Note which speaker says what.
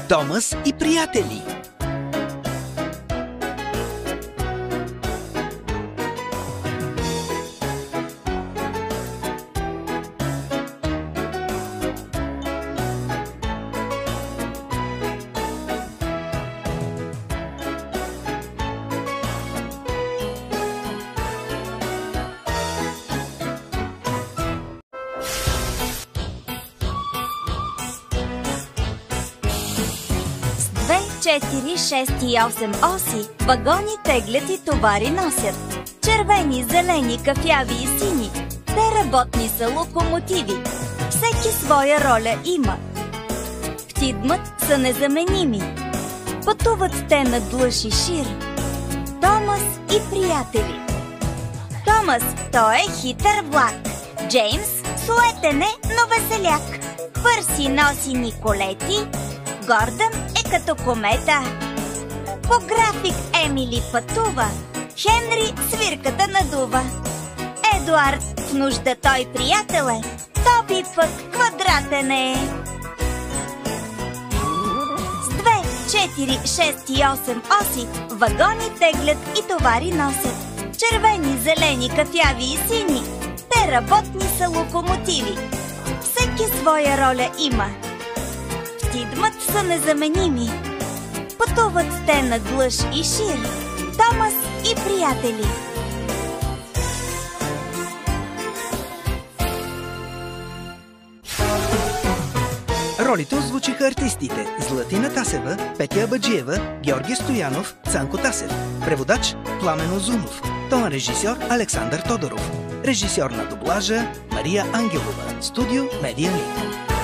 Speaker 1: Томас и приятели.
Speaker 2: Две, 4, 6 и 8 оси вагони теглят и товари носят. Червени, зелени, кафяви и сини. Те работни са локомотиви. Всеки своя роля има. В Тидмът са незаменими. Пътуват те на длъж и шир. Томас и приятели. Томас, той е хитър влак. Джеймс, суетен е, но веселяк. Пърси носи Николети. Гордън е като комета. По график Емили пътува. Хенри свирката надува. Едуард в нужда той приятел е. Тоби пък квадратен е. С 2, 4, 6 и 8 оси вагони теглят и товари носят. Червени, зелени, кафяви и сини. Те работни са локомотиви. Всеки своя роля има. В Тидмът са незаменими. Пътуват те на длъж и шир. Томас и приятели.
Speaker 1: Ролите озвучиха артистите Златина Тасева, Петя Абаджиева, Георги Стоянов, Цанко Тасев. Преводач Пламен Озунов. Тон режисьор Александър Тодоров. Режисьор на дублажа Мария Ангелова. Студио Медиалинк.